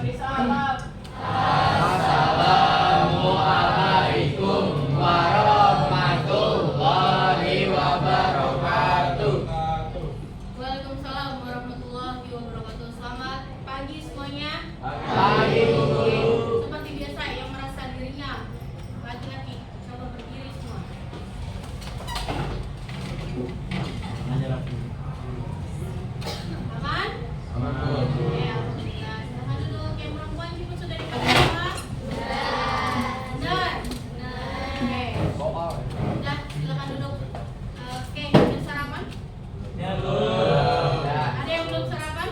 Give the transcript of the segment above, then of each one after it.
Waalaikumsalam. Assalamualaikum warahmatullahi wabarakatuh. Waalaikumsalam warahmatullahi wabarakatuh. Selamat pagi semuanya. Pagi, Bu. Seperti biasa, yang merasa dirinya laki-laki coba berdiri semua. Aman? Aman, Bu. Ya, alhamdulillah. Silahkan duduk. Yang perempuan juga sudah dikasih nama? Benar. Oke. Udah, silakan duduk. Oke, udah sarapan? Ya, Bu. Ada yang belum sarapan?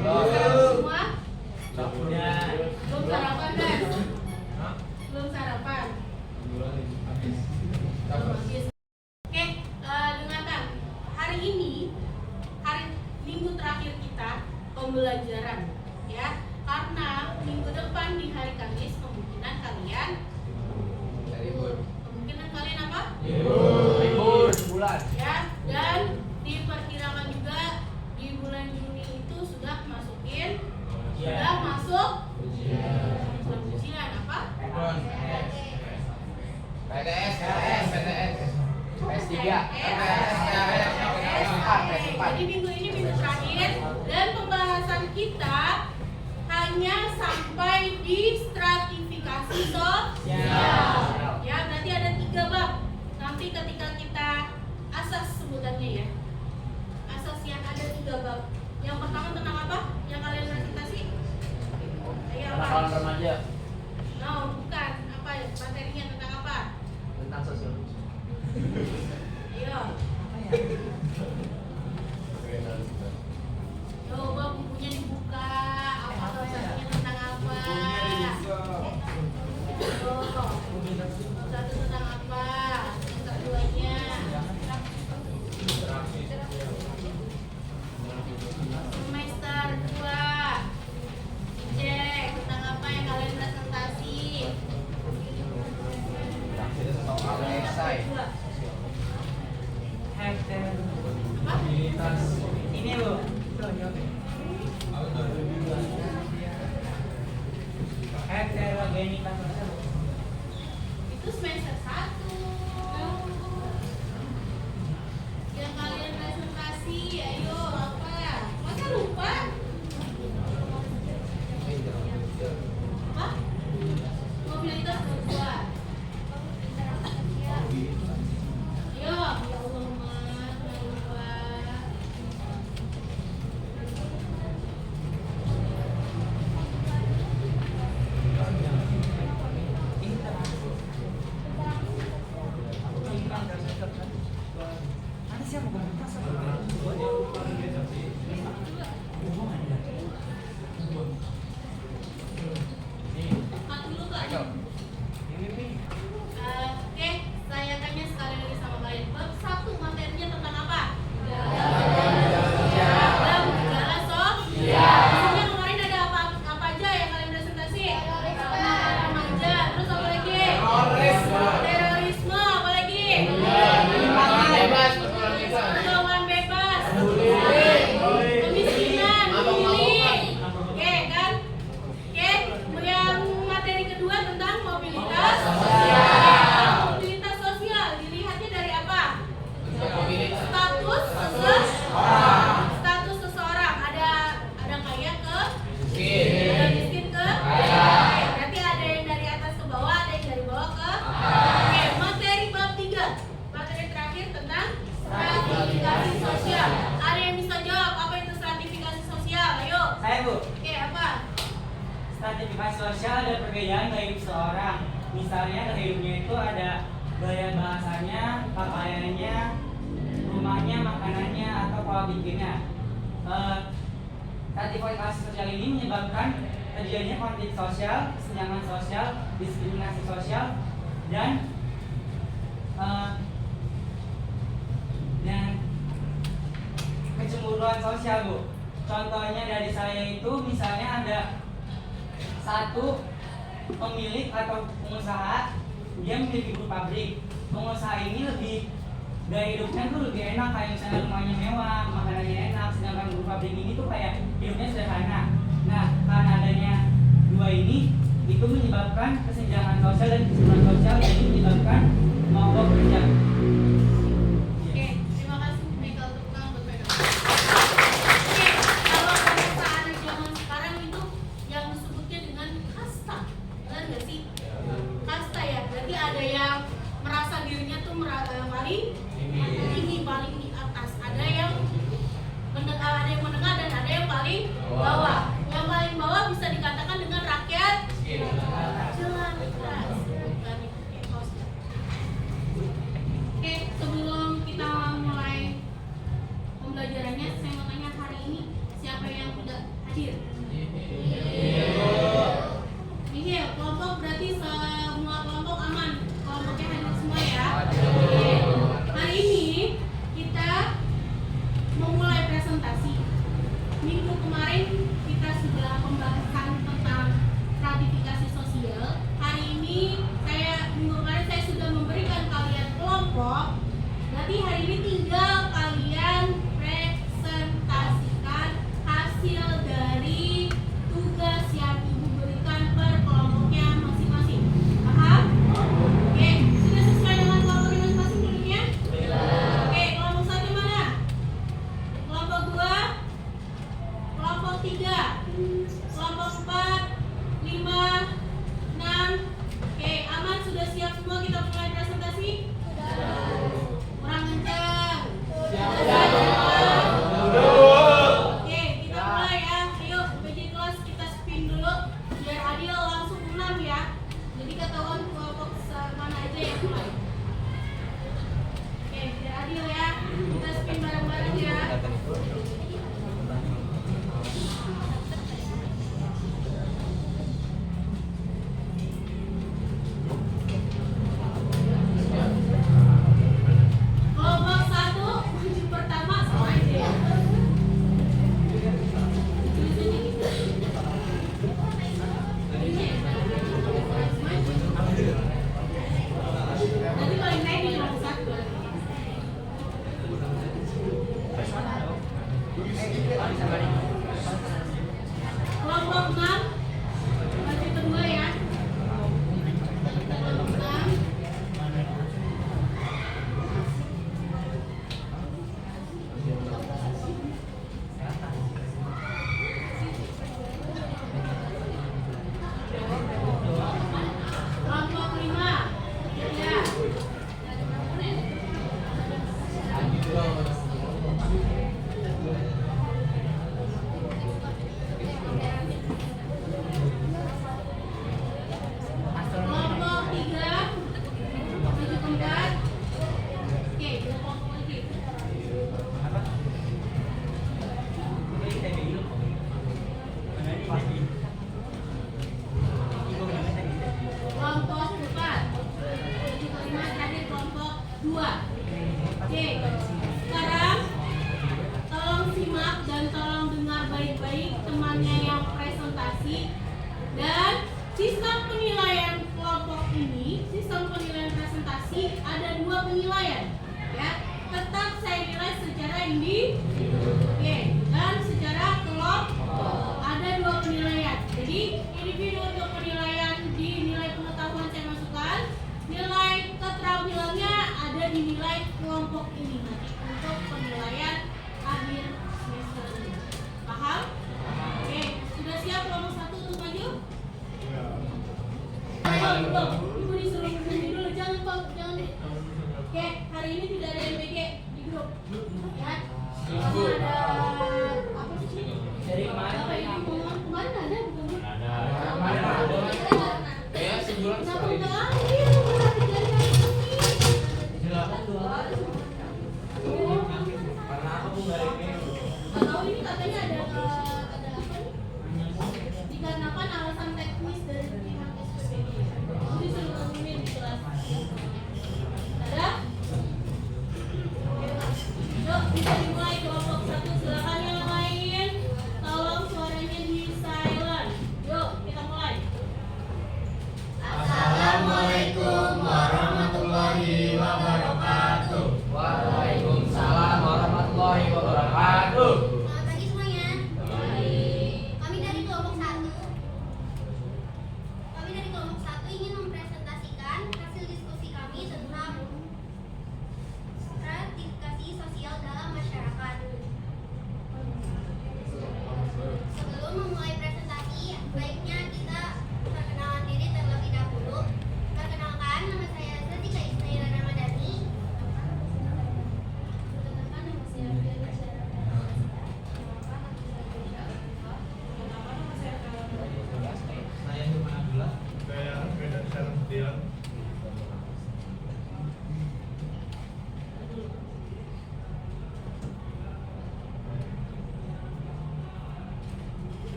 Belum. Semua? Ya. Belum sarapan, guys? Belum sarapan? Habis. Oke, dengarkan. Hari ini, hari minggu terakhir kita pembelajaran, ya. Karena minggu depan di hari Kamis kemungkinan kalian apa? Libur sebulan. Ya, dan diperkirakan juga di bulan Juni itu sudah masukin sudah masuk ujian apa? PTS, PS3, Jadi minggu ini minggu terakhir dan pembahasan kita hanya sampai di stratifikasi sosial. Ya, berarti ada 3 bab. Nanti ketika kita asas sebutannya ya. Asas yang ada 3 bab. Yang pertama tentang apa? Yang kalian presentasi? Ayo apa? Anak-anak remaja No, bukan. Apa ya? Materinya tentang apa? tentang sosiologi. Ayo. Coba bukunya dibuka. Apa satunya tentang apa? Oh, satu tentang apa? Yang keduanya. Semester 2. Cek tentang apa yang kalian presentasi. Soal esai. Ini Bu. Heterogenitas sosial. Itu semester 1. Yang kalian presentasi, ayo apa? Masa lupa? Apa? Mobilitas kedua. Ayo, ya Allah Mas, jangan lupa. Ada siapa komunitas? Cut dulu Kak. Oke, saya tanya sekali lagi sama kalian. Bab 1 materinya tentang apa? Dalam gejala sosial. Isinya kemarin ada apa aja yang kalian presentasi? Remaja, terus apa lagi? Terorisme, apa lagi? Pergaulan bebas. Kemiskinan, bullying. Oke kan? Oke, yang materi kedua tentang mobilitas sosial. Mobilitas sosial dilihatnya dari apa? Status seseorang. Ada kaya ke ada miskin ke kaya. Berarti ada yang dari atas ke bawah, ada yang dari bawah ke oke, materi bab 3. Materi terakhir tentang stratifikasi sosial. Ada yang bisa jawab apa itu stratifikasi sosial? Ayo. Saya Bu. Oke, apa? Stratifikasi sosial ada perbedaan gaya hidup seorang. Misalnya gaya hidupnya itu ada gaya bahasanya, pakaiannya, rumahnya, makanannya, atau pola pikirnya. Stratifikasi sosial ini menyebabkan terjadinya konflik sosial, kesenjangan sosial, diskriminasi sosial, dan kecemburuan sosial Bu. Contohnya dari saya itu misalnya ada satu pemilik atau pengusaha, dia memiliki grup pabrik. Pengusaha ini gaya hidupnya tuh lebih enak, kayak misalnya rumahnya mewah, makanannya enak, sedangkan grup pabrik ini tuh kayak hidupnya sederhana. Nah, karena adanya menyebabkan kesenjangan sosial dan kesenjangan sosial yang menyebabkan mogok kerja. Oke, terima kasih Michael, tepuk tangan buat Michael. Oke, kalau bahasa anak zaman sekarang itu yang disebutnya dengan kasta, benar nggak sih? Kasta ya, berarti ada yang merasa dirinya tuh paling tinggi, paling di atas. Ada yang menengah dan ada yang paling bawah. Yang paling bawah bisa dikatakan dengan rakyat jelata. Bukan etos. Oke, sebelum kita mulai pembelajarannya, saya mau tanya hari ini siapa yang tidak hadir? Iya, kelompok berarti semua kelompok aman. Kelompoknya hadir semua ya. Oke. Hari ini kita memulai presentasi. Minggu kemarin kita sudah pembahasan tentang stratifikasi sosial. Hari ini minggu kemarin saya sudah memberikan kalian kelompok. Berarti hari ini tinggal kalian presentasikan hasil dari tugas yang ibu berikan per kelompoknya masing-masing. Paham? Oke, sudah sesuai dengan kelompoknya masing-masing dulunya? Oke, kelompok 1 mana? Kelompok 2, kelompok 3, kelompok 4, 5, 6. Oke, aman, sudah siap semua kita mulai presentasi? Kurang kencang. Oke, kita mulai ya. Ayo, PJ kelas kita spin dulu biar adil langsung 6 ya. Jadi ketahuan kelompok mana aja yang mulai. Oke, biar adil ya. Kita spin bareng-bareng ya. Kelompok 1 maju pertama sama aja ya. Nanti paling naik di kelompok 1. Kelompok 6 maju kedua ya. Kelompok 6. Kelompok 5 ya. Kelompok 3 maju keempat. Oke, dua kelompok lagi. Kelompok 4 maju kelima, terakhir kelompok 2. Oke, sekarang tolong simak dan tolong dengar baik-baik temannya yang presentasi. Dan sistem penilaian kelompok ini, sistem penilaian presentasi ada 2 penilaian ya. Tetap saya nilai secara oke, dan secara kelompok ada 2 penilaian. Jadi individu untuk penilaian di nilai pengetahuan saya masukkan, nilai keterampilannya ada di nilai kelompok ini nanti untuk penilaian akhir semester ini. Paham? Oke, sudah siap kelompok 1 untuk maju? Ayo, belum. Ibu disuruh berdiri dulu, jangan Pak, jangan. Oke, hari ini tidak ada MBG di grup. Ya. Karena ada apa sih? Dari kemarin. Bapak Ibu kemarin ada bukan? Ada. Ya, sebulan Kenapa sekali. nggak ambil? Berarti dari hari ini. Karena aku nggak ini. Nggak tahu ini katanya ada apa nih? Dikarenakan alasan teknis dari pihak SPPD. Jadi suruh ngomongin di kelas. Ada? Yuk, bisa dimulai kelompok 1. Silakan yang lain. Tolong suaranya di silent.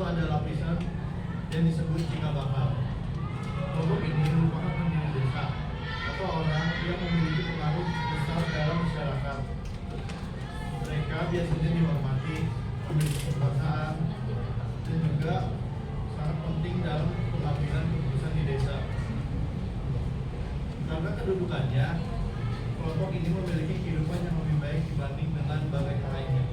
ada lapisan yang disebut cikal bakal. Kelompok ini merupakan pendiri desa atau orang yang memiliki pengaruh besar dalam masyarakat. Mereka biasanya dihormati, memiliki kekuasaan, dan juga sangat penting dalam pengambilan keputusan di desa. Karena kedudukannya, kelompok ini memiliki kehidupan yang lebih baik dibanding dengan bagian lainnya.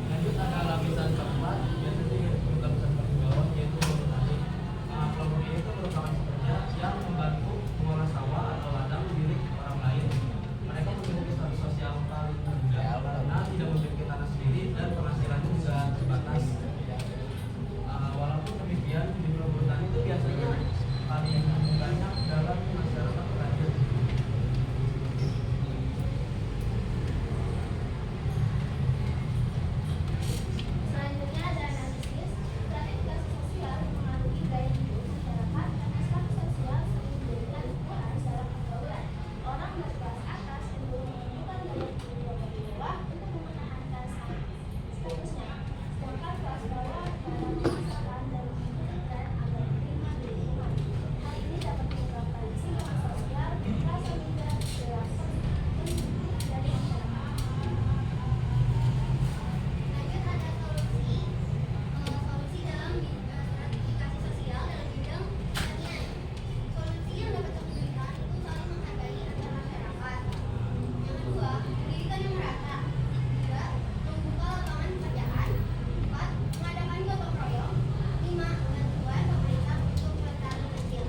Lanjut ada lapisan keempat, biasanya disebut lapisan paling bawah, yaitu petani. Kelompok ini itu merupakan pekerja yang membantu mengolah sawah atau ladang milik orang lain. Mereka memiliki status sosial paling rendah karena tidak memiliki tanah sendiri dan penghasilannya juga terbatas. Walaupun demikian, di kelompok petani itu biasanya paling banyak dalam masyarakat petani. Selanjutnya ada analisis stratifikasi sosial yang mengaruhi gaya hidup masyarakat karena status sosial sering menjadikan ukuran dalam pergaulan. Orang berkelas atas cenderung menunjukkan gaya hidup yang lebih mewah untuk mempertahankan statusnya, sedangkan kelas bawah dalam memaksakan dan membutuhkan agar diterima di lingkungan. Hal ini dapat menyebabkan lingkungan sosial merasa minder dalam penduduk dari masyarakat. Lanjut ada solusi dalam stratifikasi sosial dalam bidang pertanian. Solusi yang dapat diberikan itu saling menghargai antar masyarakat. Yang kedua, pendidikan yang merata. Tiga, membuka lapangan pekerjaan. Empat, mengadakan gotong royong. Lima, bantuan pemerintah untuk petani kecil.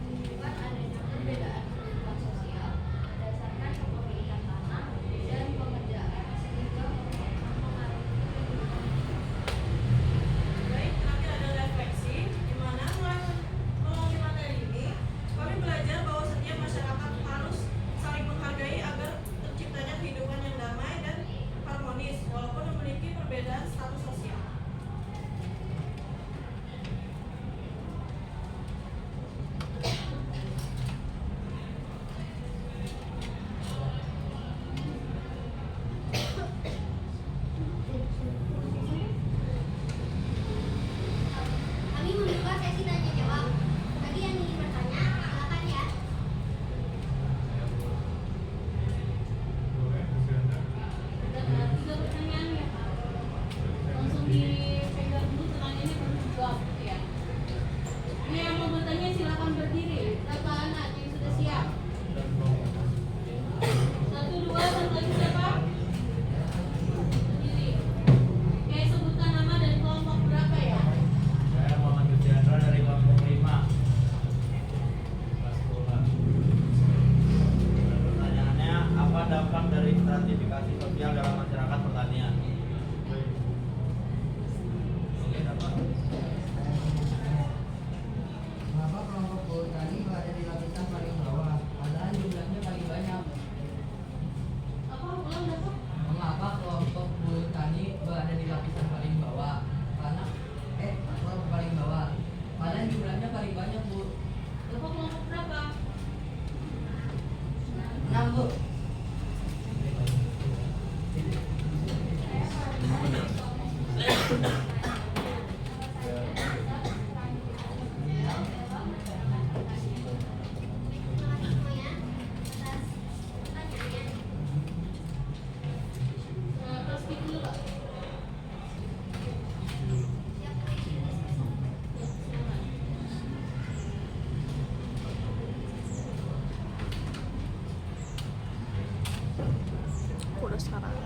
Menunjukkan adanya perbedaan kehidupan sosial berdasarkan kepemilikan tanah dan pekerjaan sehingga mempengaruhi kehidupan. Baik, nanti ada refleksi di mana melalui materi ini kami belajar bahwa setiap masyarakat harus saling menghargai agar terciptanya kehidupan yang damai dan harmonis walaupun memiliki perbedaan status sosial. Kami membuka sesi tanya jawab. Bagi yang ingin bertanya, silakan ya. Boleh, silakan. Ada 3 pertanyaan ya Pak. Langsung dipegang dulu pertanyaannya baru dijawab gitu ya. Ini yang mau bertanya silakan berdiri. Kakak anak yang sudah siap. Dan kelompok. 1, 2, satu lagi siapa? Berdiri. Oke, sebutkan nama dan kelompok berapa ya? Saya Muhammad Yudhiandra dari kelompok 5. Kelas 10. Pertanyaannya, apa dampak dari stratifikasi sosial dalam masyarakat pertanian? Baik. Oke, dapat. Mengapa kelompok buruh tani berada di lapisan paling bawah, padahal jumlahnya paling banyak? Apa ulang dapat? Mengapa kelompok buruh tani berada di lapisan paling bawah? Kelompok paling bawah, padahal jumlahnya paling banyak, Bu. Bapak kelompok berapa? 6, Bu. Terima kasih semuanya atas pertanyaannya. Nah, speak dulu Pak. Siap. Udah sekarang.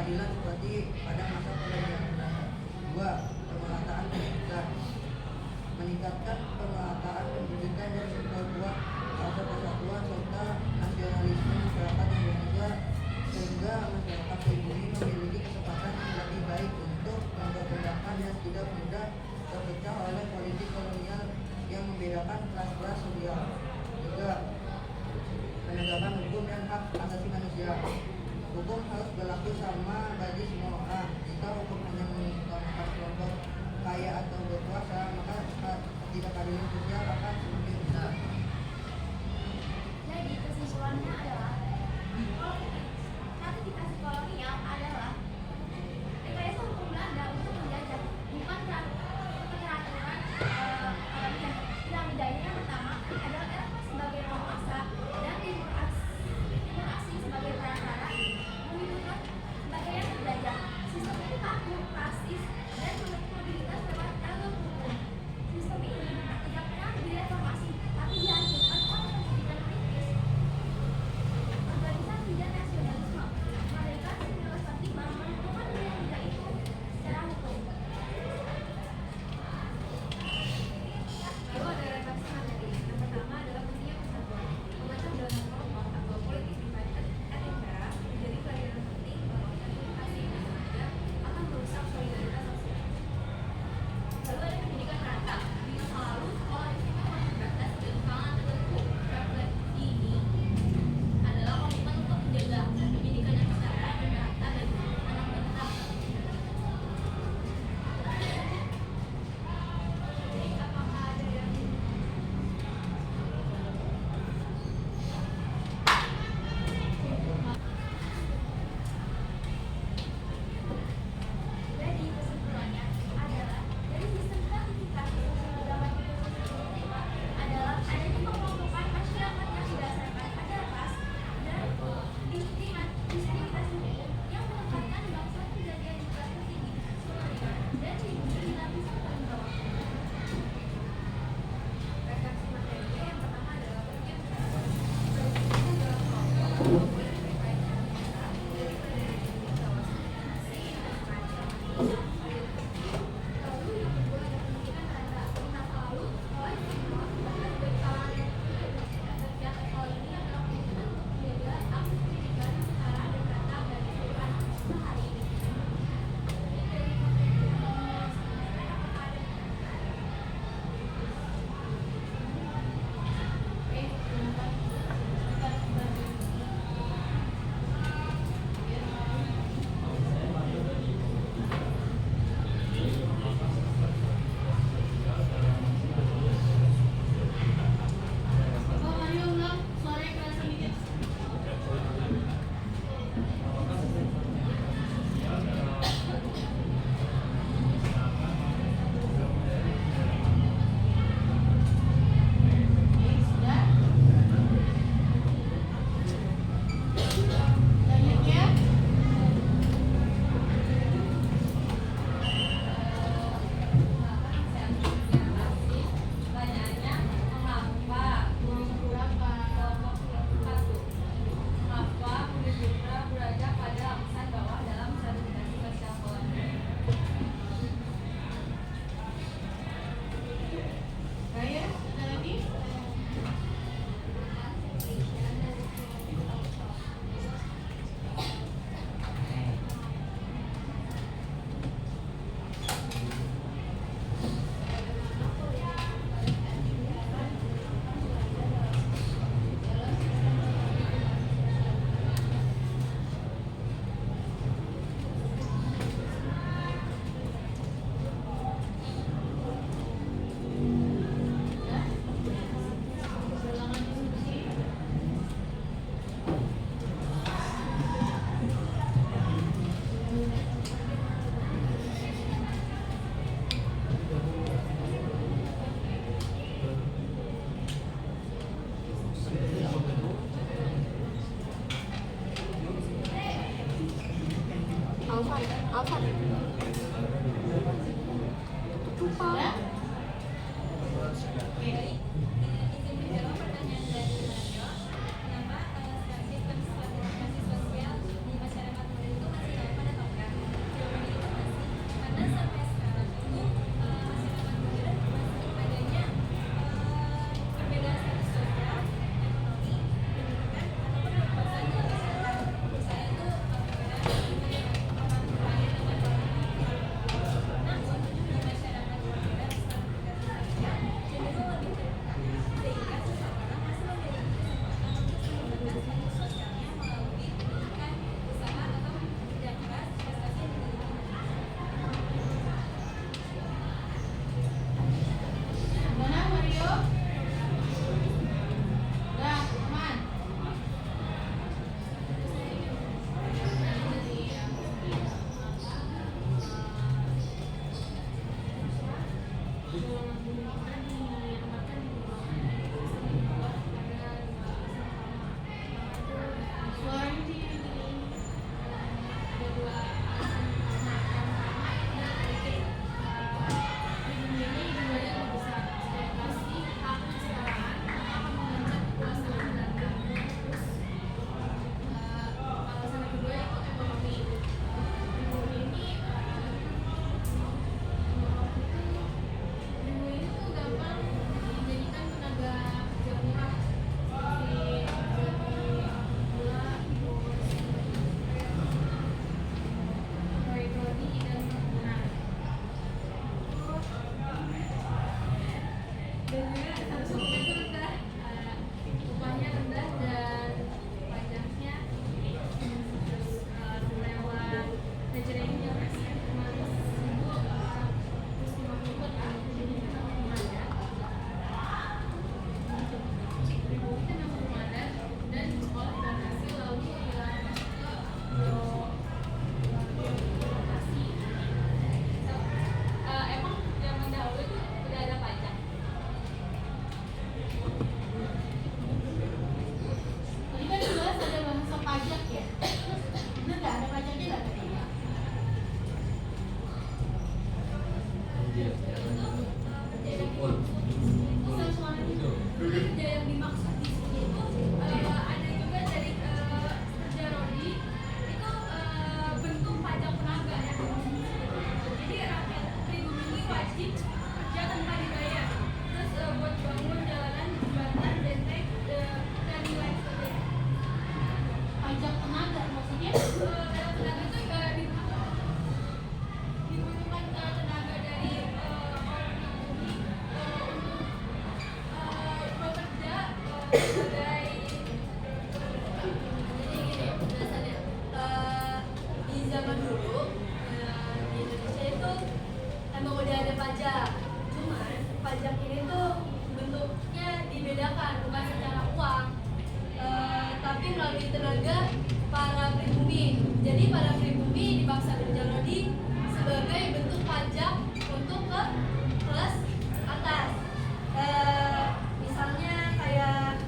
keadilan seperti pada masa perjanjian lama. 2. Pemerataan pendidikan. Meningkatkan pemerataan pendidikan dan memperkuat rasa persatuan serta nasionalisme masyarakat Indonesia sehingga masyarakat pribumi memiliki kesempatan yang lebih baik untuk memperkembangkan dan tidak mudah terpecah oleh politik kolonial yang membedakan kelas-kelas sosial. 3. Penegakan hukum dan hak asasi manusia. Hukum harus berlaku sama bagi semua orang. Jika hukum hanya mengutamakan kelompok kaya atau berkuasa, maka ketidakadilan sosial akan semakin besar. Jadi kesimpulannya adalah ratifikasi kolonial adalah rekayasa hukum Belanda untuk menjajah, bukan peraturan piramidanya. Yang pertama adalah Eropa sebagai penguasa dan demokrasi sebagai perantara, menunjukkan sebagai yang terjajah. Sistem ini kaku, rasis, dan mobilitas lewat jalur hukum. Sistem ini tidak pernah direformasi, tapi dihancurkan oleh pendidikan kritis, organisasi dan nasionalisme. Mereka 1945 menentukan nilai-nilai itu secara hukum. Lalu ada redaksi materi. Yang pertama adalah fungsinya persatuan. Memecah belah kelompok atau politik divide and impera menjadi pelajaran penting bahwa ratifikasi yang sengaja akan merusak solidaritas sosial. Lalu ada pendidikan merata. Di masa lalu, sekolah istimewa terbatas dan kalangan tertentu. Refleksi ini adalah komitmen untuk menjaga pendidikan yang setara dan merata bagi anak bangsa. Jadi apakah ada yang Jadi kesimpulannya adalah dari sistem gratifikasi sosial zaman itu adalah adanya pengelompokan masyarakat yang didasarkan pada ras dan diskriminasi hukum yang menempatkan bangsa menjadi yang tertinggi, kolonial, dan dilindungi di lapisan paling bawah. redaksi materinya? Yang pertama adalah fungsinya persatuan. Memecah belah kelompok atau politik divide and impera menjadi pelajaran penting bahwa ratifikasi yang sengaja merusak Lalu yang kedua ada pendidikan merata. Di masa lalu, sekolah istimewa terbatas bagi kalangan tertentu. Refleksi hal ini adalah komitmen untuk menjaga akses pendidikan yang setara dan merata bagi seluruh anak bangsa hari ini. Oh, Mario ulang. Suaranya keras sedikit. Oke, sudah. Selanjutnya. Pertanyaannya, mengapa mengapa Bumi Putra berada pada lapisan bawah dalam stratifikasi sosial kolonial? Ryan, ada lagi? Ulangan diskusi. Sudah? Oke. Izin menjawab pertanyaan dari Mario. Kenapa sistem stratifikasi sosial di masyarakat muda itu masih ada pada zaman dulu di Indonesia itu emang udah ada pajak, cuman pajak ini tuh bentuknya dibedakan, bukan secara uang, tapi melalui tenaga para pribumi. Jadi para pribumi dipaksa berjalodi sebagai bentuk pajak untuk ke kelas atas. Misalnya kayak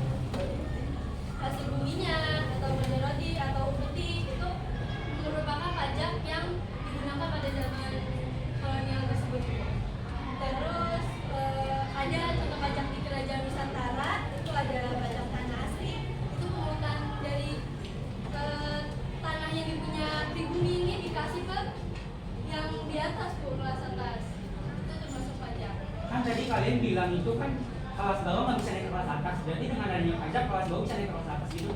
hasil buminya atau berjalodi atau upeti itu merupakan pajak yang digunakan pada zaman kolonial tersebut. Terus ada contoh pajak di Kerajaan Nusantara, itu ada pajak tanah asli, itu pungutan dari tanah yang dipunya pribumi ini dikasih ke yang di atas tuh, kelas atas, itu termasuk pajak. Kan tadi kalian bilang itu kan kelas bawah nggak bisa naik ke kelas atas, berarti dengan adanya pajak kelas bawah bisa naik ke kelas atas gitu?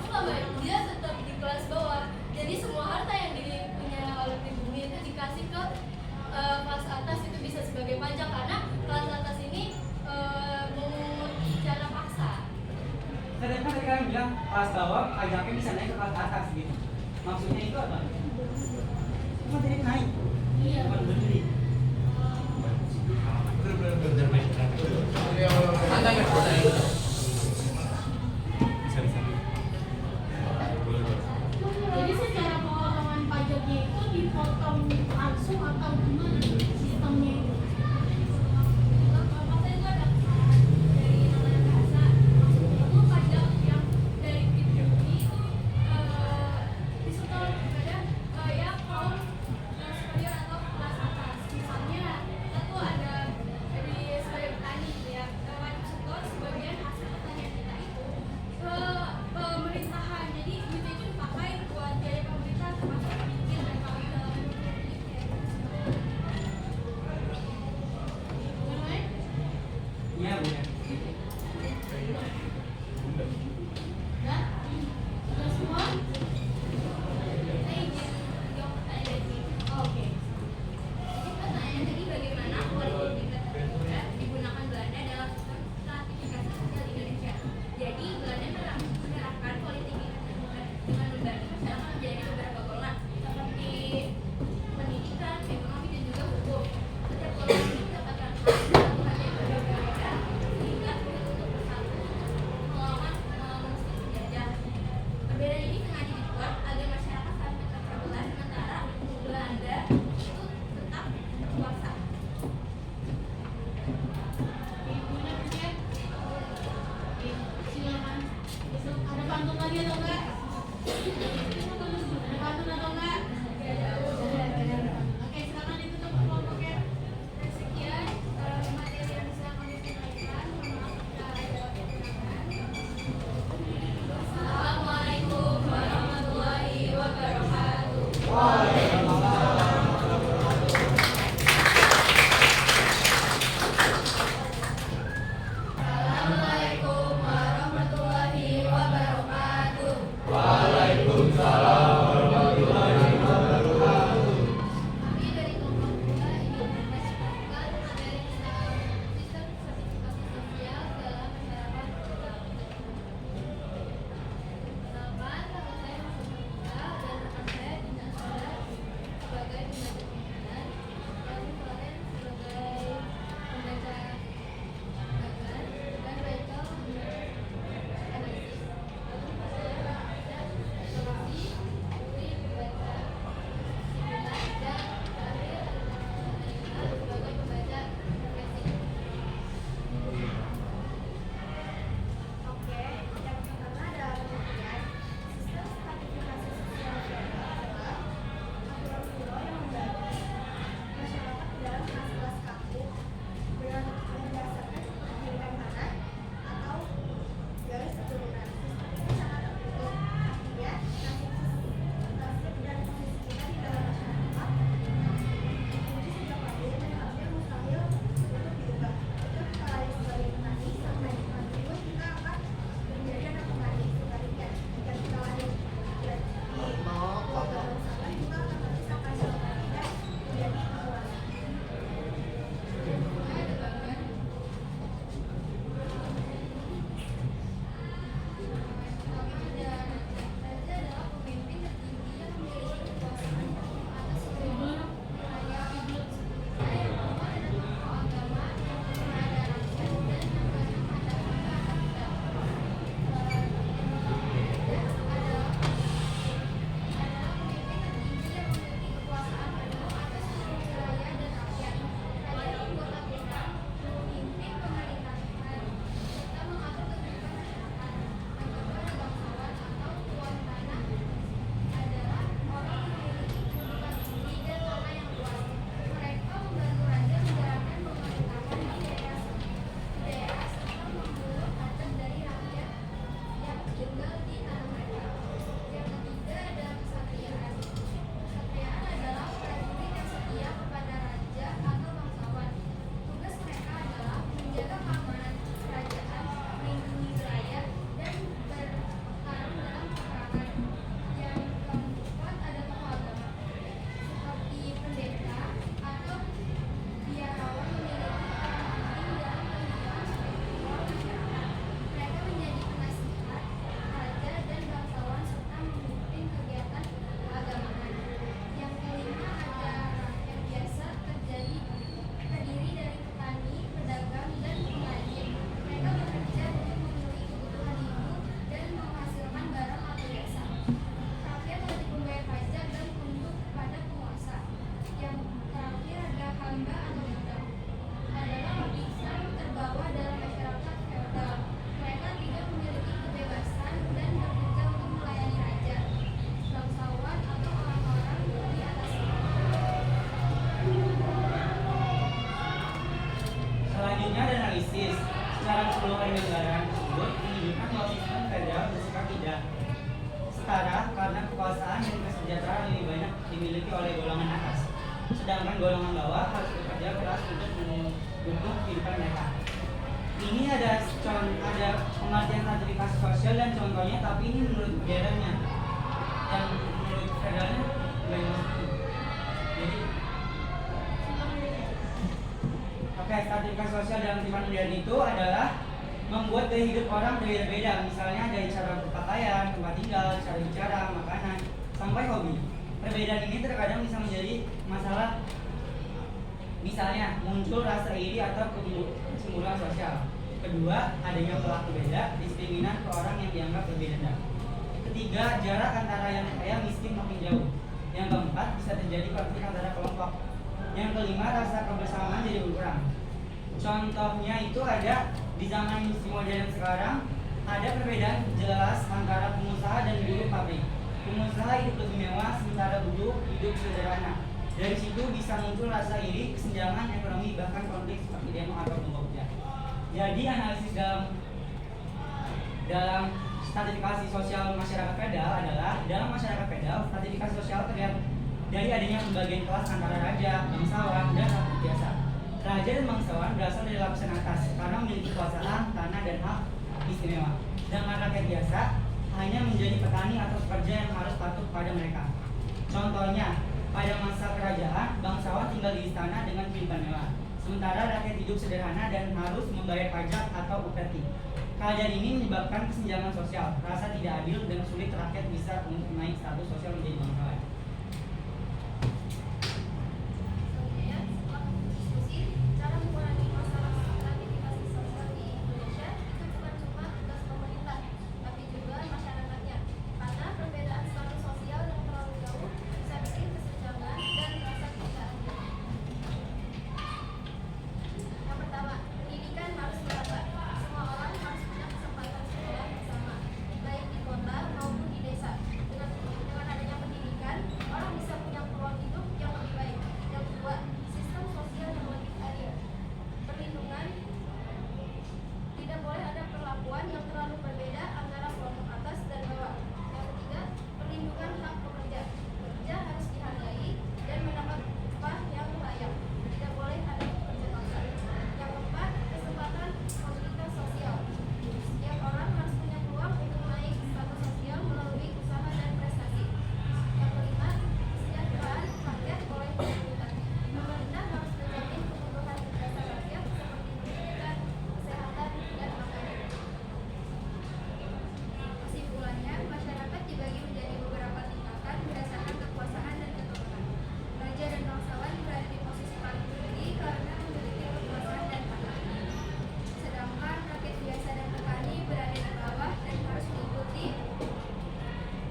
Enggak, Mbak, dia tetap di kelas bawah. Jadi semua harta yang dipunya oleh pribumi itu dikasih ke kelas atas, itu bisa sebagai pajak karena kelas atas ini memungut secara paksa. Sedangkan tadi kalian bilang kelas bawah pajaknya bisa naik ke kelas atas gitu. Maksudnya itu apa? Cuma jadi naik. Iya. Bukan berdiri. Jadi secara pengotongan pajaknya itu dipotong langsung atau gimana sistemnya itu? Maksudnya itu ada dari namanya bahasa. Maksudnya itu pajak yang dari pribumi itu disetor kepada yang kaum superior atau kelas atas. Misalnya kita tuh ada dari sebagai petani gitu ya, wajib setor sebagian hasil pertanian kita itu ke pemerintahan. Jadi duit itu dipakai buat biaya pemerintah termasuk bikin dan kawan dalam sedangkan golongan bawah harus bekerja keras untuk mendukung kehidupan mereka. Ini ada pengertian stratifikasi sosial dan contohnya, tapi ini menurut federalnya. Yang menurut federalnya bagaimana? Jadi, stratifikasi sosial dalam kehidupan modern itu adalah membuat gaya hidup orang berbeda-beda, misalnya dari cara berpakaian, tempat tinggal, cara bicara, makanan, sampai hobi. Perbedaan ini terkadang bisa menjadi masalah, misalnya muncul rasa iri atau kecemburuan sosial. Kedua, adanya perilaku beda, diskriminan ke orang yang dianggap berbeda. Ketiga, jarak antara yang kaya miskin makin jauh. Yang keempat, bisa terjadi konflik antara kelompok. Yang kelima, rasa kebersamaan jadi berkurang. Contohnya itu ada di zaman industri modern sekarang, ada perbedaan jelas antara pengusaha dan buruh pabrik. Pengusaha hidup lebih mewah, sementara buruh hidup sederhana. Dari situ bisa muncul rasa iri, kesenjangan ekonomi, bahkan konflik seperti demo atau kelompok kerja. Jadi analisis dalam stratifikasi sosial masyarakat feodal adalah dalam masyarakat feodal, stratifikasi sosial terlihat dari adanya pembagian kelas antara raja, bangsawan, dan rakyat biasa. Raja dan bangsawan berasal dari lapisan atas karena memiliki kekuasaan, tanah, dan hak istimewa. Sedangkan rakyat biasa hanya menjadi petani atau pekerja yang harus patuh pada mereka. Contohnya, pada masa kerajaan, bangsawan tinggal di istana dengan kehidupan mewah, sementara rakyat hidup sederhana dan harus membayar pajak atau upeti. Keadaan ini menyebabkan kesenjangan sosial, rasa tidak adil, dan sulit rakyat bisa untuk naik status sosial menjadi bangsawan. Selanjutnya, setelah diskusi cara mengurangi masalah stratifikasi sosial di Indonesia, itu bukan cuma tugas pemerintah, tapi juga masyarakatnya. Karena perbedaan status sosial yang terlalu jauh bisa bikin kesenjangan dan rasa tidak adil. Yang pertama, pendidikan harus merata. Semua orang harus punya kesempatan sekolah yang sama, baik di kota maupun di desa. Dengan adanya pendidikan, orang bisa punya peluang hidup yang lebih baik. Yang kedua, sistem sosial yang lebih adil. Perlindungan, tidak boleh ada perlakuan yang terlalu berbeda antara kelompok atas dan bawah. Yang ketiga, perlindungan hak pekerja. Pekerja harus dihargai dan mendapat upah yang layak. Tidak boleh ada pekerja paksa. Yang keempat, kesempatan mobilitas sosial. Setiap orang harus punya peluang untuk naik status sosial melalui usaha dan prestasi. Yang kelima, kesejahteraan rakyat oleh pemerintah. Pemerintah harus menjamin kebutuhan dasar rakyat seperti pendidikan, kesehatan, dan makanan. Kesimpulannya, masyarakat dibagi menjadi beberapa tingkatan berdasarkan kekuasaan dan keturunan. Raja dan bangsawan berada di posisi paling tinggi karena memiliki kekuasaan dan tanah. Sedangkan rakyat biasa dan petani berada di bawah dan harus mengikuti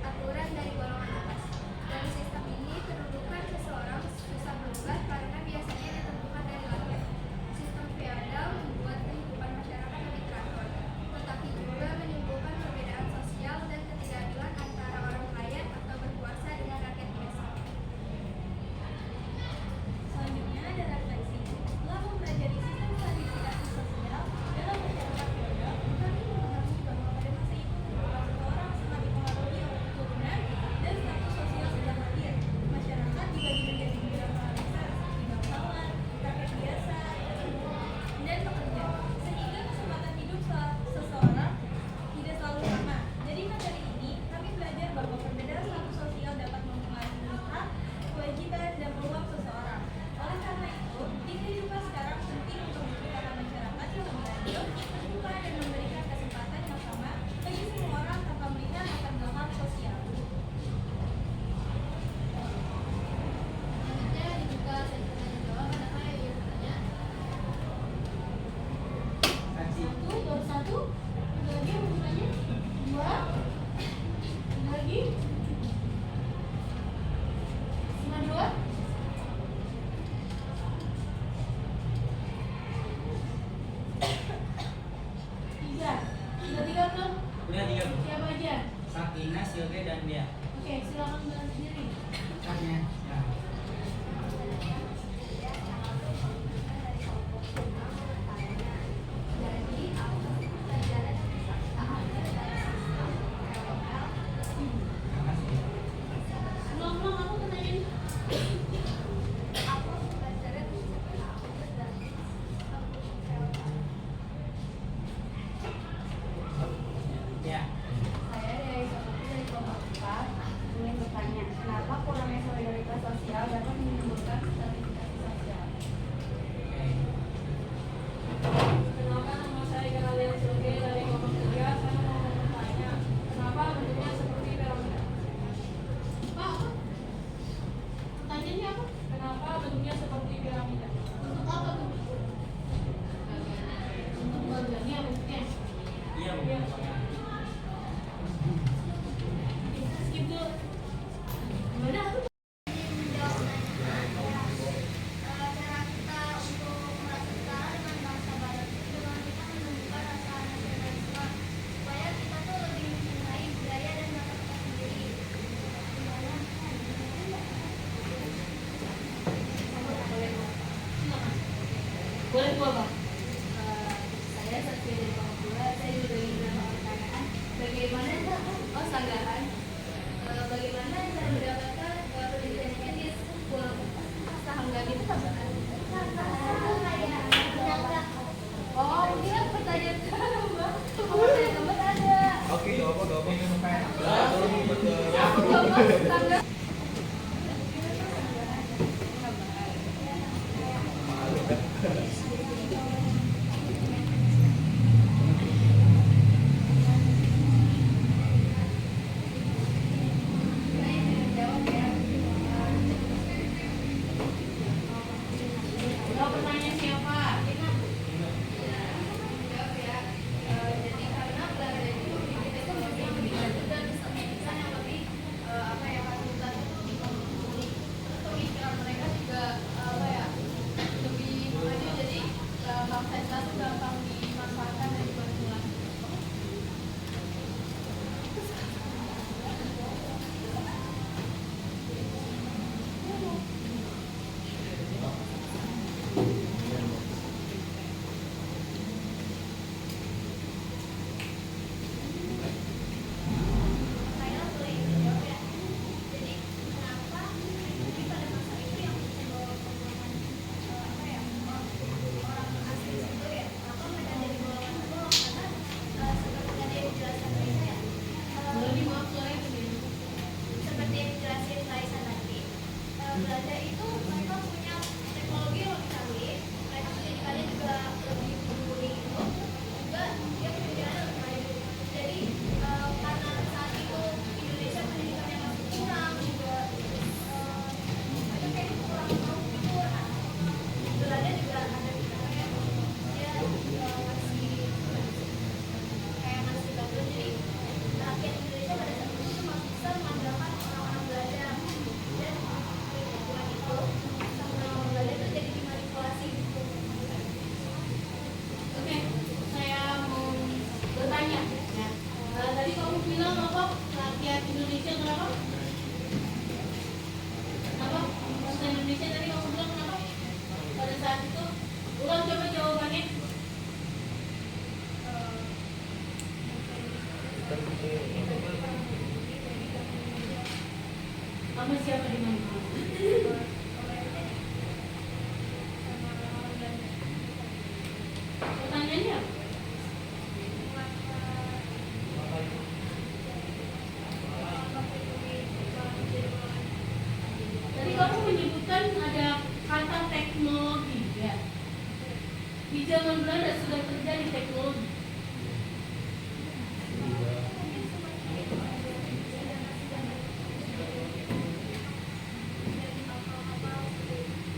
aturan dari golongan atas. Dari sistem ini, kedudukan seseorang susah berubah karena biasanya ditentukan dari rakyat. Sistem feodal membuat kehidupan masyarakat lebih teratur, tetapi juga menimbulkan perbedaan sosial dan ketidakadilan antara orang kaya atau berkuasa dengan rakyat biasa. Selanjutnya ada refleksi. Setelah mempelajari sistem stratifikasi sosial dalam masyarakat feodal, kami memahami bahwa pada masa itu kehidupan seseorang sangat dipengaruhi oleh keturunan dan status sosial sedang hadir. Masyarakat dibagi menjadi beberapa lapisan seperti bangsawan, rakyat biasa, dan pekerja. Sehingga kesempatan hidup seseorang tidak selalu sama. Dari materi ini, kami belajar bahwa perbedaan status sosial dapat mempengaruhi hak, kewajiban, dan peluang seseorang. Oleh karena itu, di kehidupan sekarang penting untuk menciptakan masyarakat yang lebih adil, terbuka, dan memberikan kesempatan yang sama bagi semua orang tanpa melihat latar belakang sosial. Selanjutnya dibuka sesi tanya jawab. Adakah yang ingin bertanya? Saksi. Baru satu, ada lagi yang mau bertanya? Dua, ada lagi? Cuma dua? Tiga, sudah tiga belum? Udah 3. Siapa aja? Sakina, Silke, dan dia. Oke, silakan bilang sendiri. Saatnya. Ya. Jadi, apa sih pelajaran yang bisa kita ambil dari sistem feodal? Terima kasih. Ulang-ulang, aku mau tanyain. Apa sih Jawab pertanyaan siapa? Jadi karena Belanda itu kita itu lebih maju dan desain yang lebih fasilitas itu untuk pemikiran mereka juga lebih maju, jadi bangsa kita tuh gampang dimanfaatkan dan dimanipulasi. Saya boleh jawab ya. Jadi kenapa jadi pada masa itu yang membawa golongan orang asing itu ya? Kenapa mereka jadi golongan golong? Karena seperti tadi yang dijelaskan Raisa ya. Boleh dimaaf suaranya gede. Seperti yang dijelasin Raisa tadi, Belanda itu mereka punya teknologi yang lebih canggih, mereka pendidikannya juga lebih mumpuni itu, juga dia pendidikannya lebih maju. Jadi karena saat itu Indonesia pendidikannya masih kurang, juga ada kayak kurang tahu gitu. Nah, Belanda juga ada kayak dia masih kayak masih bagus, jadi rakyat Indonesia pada saat itu cuma bisa mengandalkan orang-orang Belanda, dan hubungan itu sama orang Belanda itu jadi dimanipulasi gitu. Oke, saya mau bertanya ya. Tadi kamu bilang apa? Rakyat Indonesia kenapa? Kenapa? Bangsa Indonesia tadi kamu bilang kenapa? Pada saat itu, ulang coba jawabannya. Sama siapa di mana? Pertanyaannya apa? Tadi kamu menyebutkan ada kata teknologi ya. Di zaman Belanda sudah terjadi teknologi.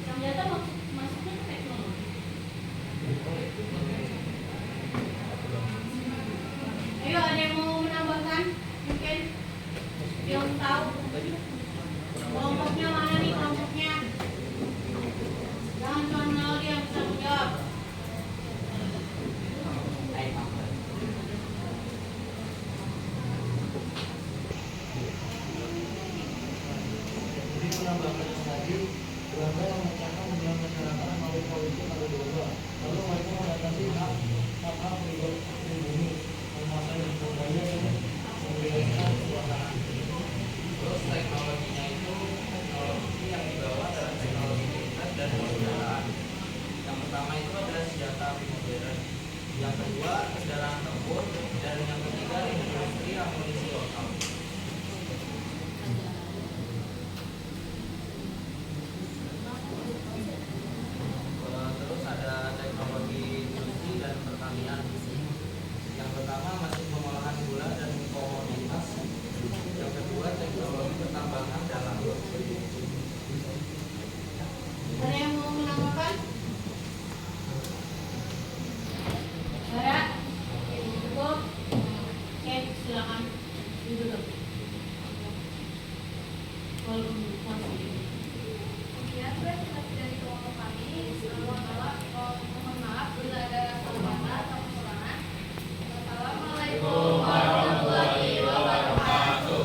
Ternyata masuknya ke teknologi. Ayo, ada yang mau menambahkan? Mungkin yang tahu kelompoknya mana nih kelompoknya? Jangan cuma menawar yang bisa menjawab. Jadi menambahkan lagi, Belanda memecahkan hubungan masyarakat melalui politik pada dua. Lalu mereka membatasi hak pribumi, menguasai budaya dan membebaskan kekuasaan. Terus teknologinya itu teknologi yang dibawa adalah teknologi militer dan kendaraan. Yang pertama itu adalah senjata api modern. Yang kedua kendaraan tempur, dan yang ketiga industri amunisi lokal. Terus ada teknologi industri dan pertanian. Yang pertama masih pengolahan gula dan komoditas. Yang kedua teknologi pertambangan dalam. Ada yang mau menambahkan? Ada? Cukup? Oke, silakan duduk. Kemudian seperti dari kelompok kami, mohon maaf bila ada salah kata atau kekurangan. Assalamualaikum warahmatullahi wabarakatuh.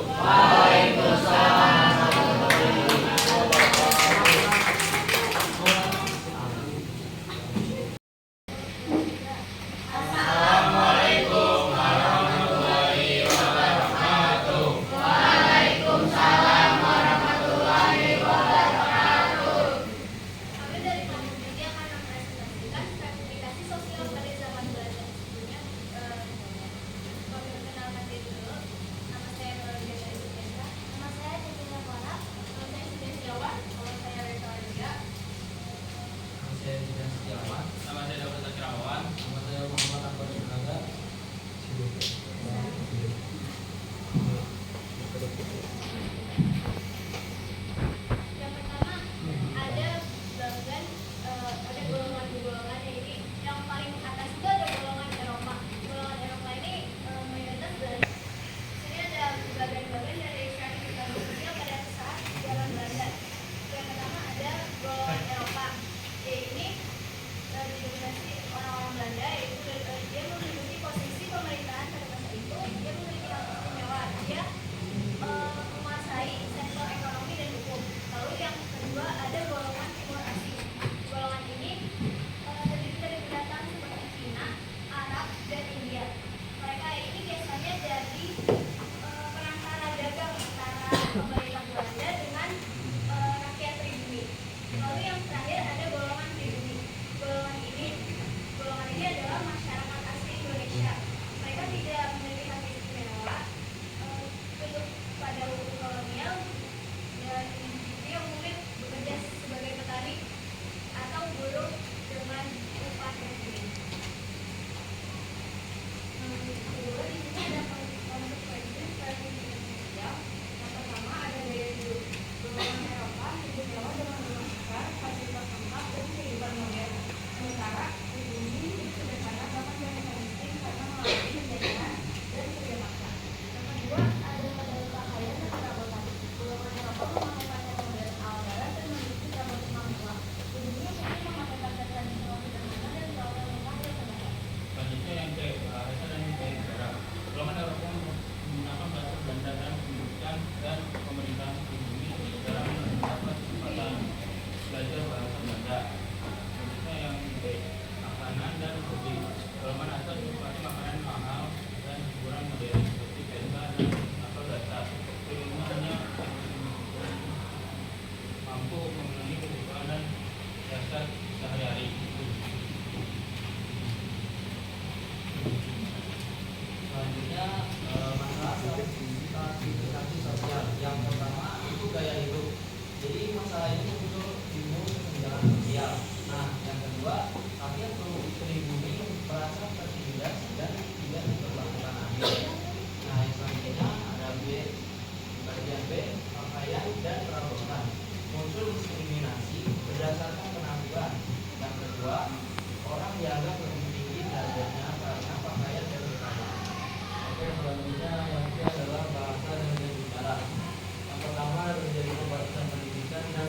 Kami dari kelompok media akan mempresentasikan pengusaha ini muncul ilmu kesenjangan sosial. Nah, yang kedua, rakyat pribumi merasa tertindas dan tidak diperlakukan adil. Nah, yang selanjutnya ada B, bagian B, pakaian dan perabotan. Muncul diskriminasi berdasarkan penampilan. Yang kedua, orang dianggap lebih tinggi derajatnya karena pakaian dan perabotan. Oke, selanjutnya yang ketiga adalah bahasa dan gaya bicara. Yang pertama terjadi pembatasan pendidikan dan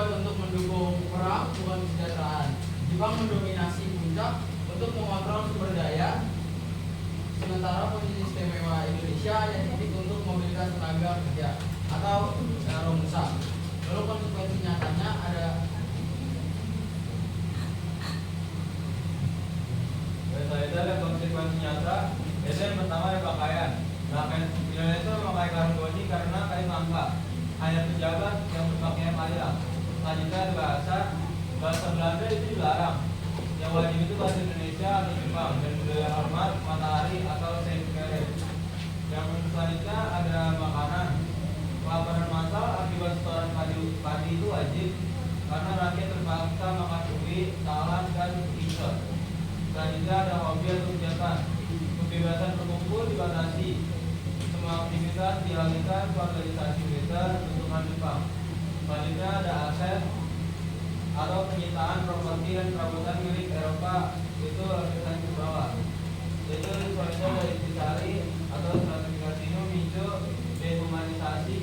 dibuat untuk mendukung perang, bukan kesejahteraan. Jepang mendominasi puncak untuk mengontrol sumber daya, sementara posisi istimewa Indonesia hanya titik untuk mobilitas tenaga kerja atau secara rusak. Lalu konsekuensi nyatanya ada Itu ada konsekuensi nyata. Itu yang pertama ada pakaian. Indonesia memakai kain goni karena kain langka. Hanya pejabat yang berpakaian layak. Selanjutnya ada bahasa Belanda itu dilarang. Yang wajib itu bahasa Indonesia atau Jepang dan budaya hormat, matahari atau saint-kere. Yang selanjutnya ada makanan. Kelaparan massal akibat setoran padi itu wajib karena rakyat terpaksa makan ubi, talas, dan pisau. Selanjutnya ada hobi atau kegiatan. Kebebasan berkumpul dibatasi. Semua aktivitas dialihkan ke organisasi militer bentukan Jepang. Selanjutnya ada aset atau penyitaan properti dan perabotan milik Eropa, itu lapisan ke bawah. Itu soalnya dari dicari atau stratifikasi ini memicu dehumanisasi,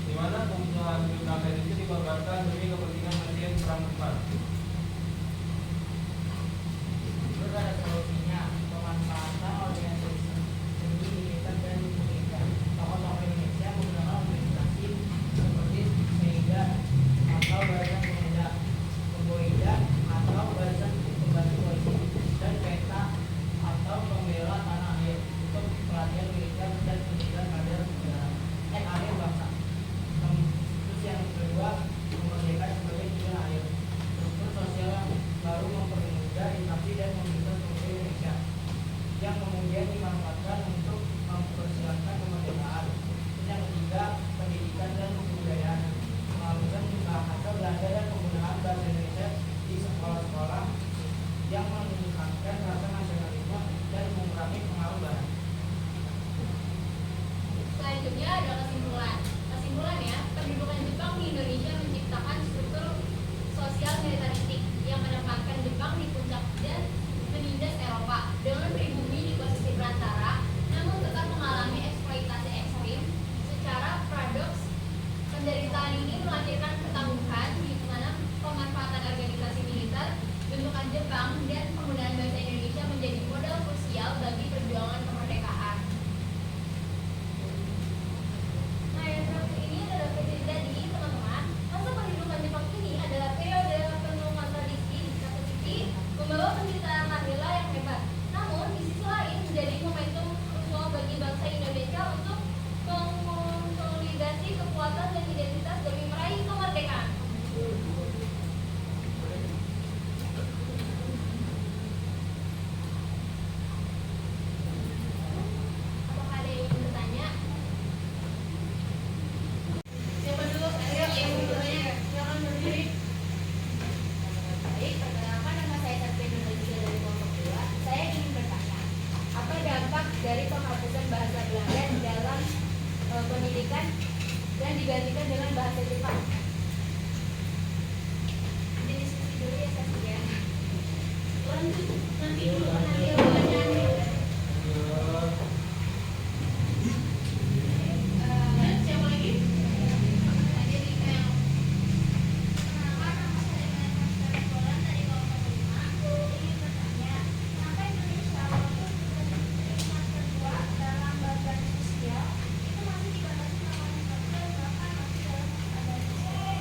di mana kebutuhan hidup rakyat itu dikorbankan demi kepentingan mesin perang depan. Terus ada solusinya, pemanfaatan organisasi seni militer dan pemerintah. Tokoh-tokoh Indonesia menggunakan organisasi seperti Seiga atau Barisan Pemuda, Pemboida atau Barisan Pembantu Polisi, dan PETA atau Pembela Tanah Air untuk pelatihan militer dan pendidikan kader kader bangsa. Terus yang kedua, kemerdekaan sebagai tujuan akhir. Struktur sosial yang baru mempermudah interaksi dan mobilitas pemuda Indonesia yang kemudian dimanfaatkan untuk mempersiapkan kemerdekaan. Terus yang ketiga, pendidikan dan kebudayaan, melakukan bahasa Belanda dan penggunaan bahasa Indonesia di sekolah-sekolah yang meningkatkan rasa nasionalisme dan mengurangi pengaruh barat. Selanjutnya ada kesimpulan. Kesimpulan ya, pendudukan Jepang di Indonesia menciptakan struktur sosial militeristik yang menempatkan Jepang di puncak dan menindas Eropa dengan pribumi di posisi perantara, namun tetap mengalami eksploitasi ekstrim. Secara paradoks, penderitaan ini melahirkan ketangguhan di mana pemanfaatan organisasi militer, bentukan Jepang, dan penggunaan bahasa Indonesia menjadi modal krusial bagi perjuangan kemerdekaan. Nah, yang terakhir ini adalah jadi teman-teman, masa pendudukan Jepang ini adalah periode penuh kontradiksi. Di satu sisi membawa penciptaan Mandela yang hebat, namun di sisi lain menjadi momentum krusial bagi bangsa Indonesia untuk mengonsolidasi kekuatan dan identitas demi meraih kemerdekaan. Apakah ada yang ingin bertanya? Siapa dulu? Ayo, yang mau bertanya, silakan berdiri. Baik, perkenalkan nama saya Satria Nurhaliza dari kelompok 2. Saya ingin bertanya, apa dampak dari penghapusan bahasa Belanda di dalam pendidikan dan digantikan dengan bahasa Jepang? Nanti diskusi dulu ya, Satria. Lanjut, nanti dulu nanti pertanyaan. Siapa lagi? Jadi yang Perkenalkan, nama saya Melek Bolan dari kelompok 5. Ingin bertanya, kenapa Indonesia walaupun sudah peringkat kedua dalam bagian sosial, itu masih dibatasi sama sosial bahkan masih dalam keadaan sosial?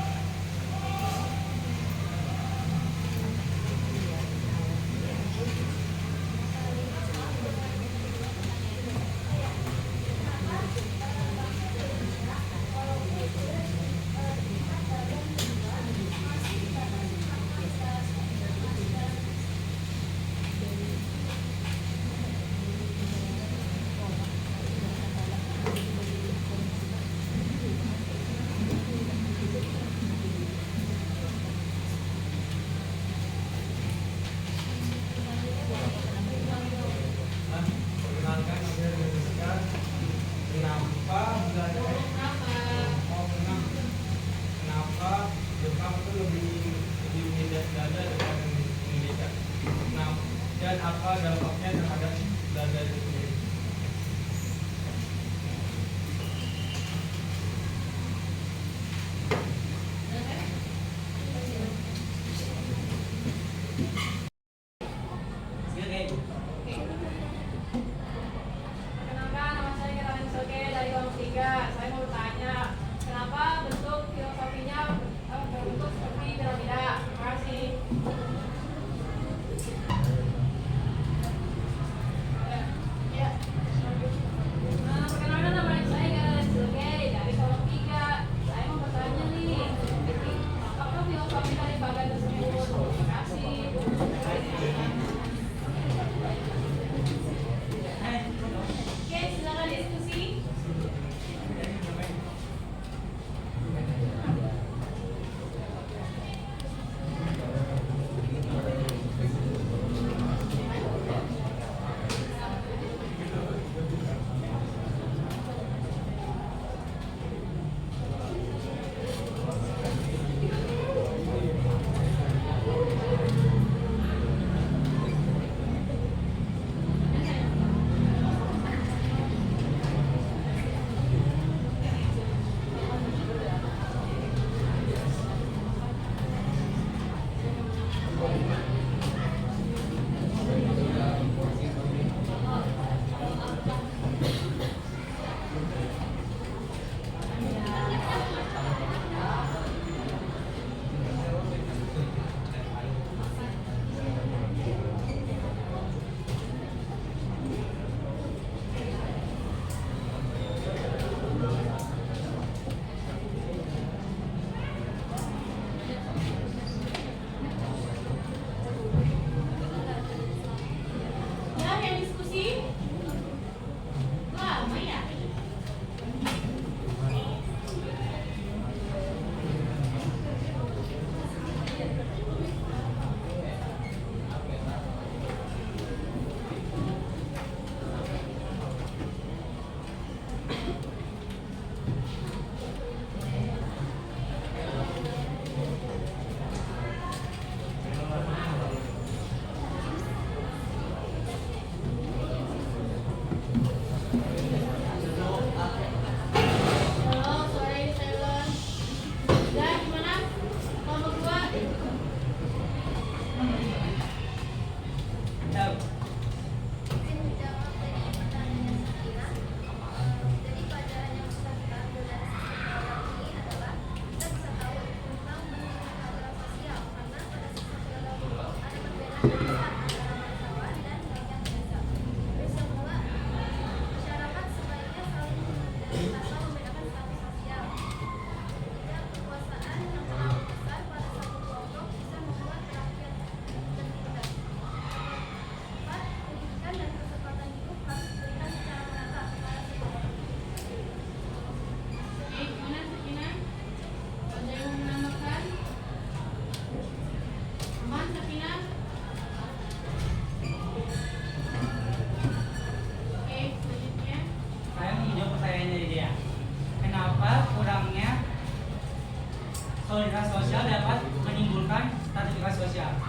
solidaritas sosial dapat menimbulkan stratifikasi sosial.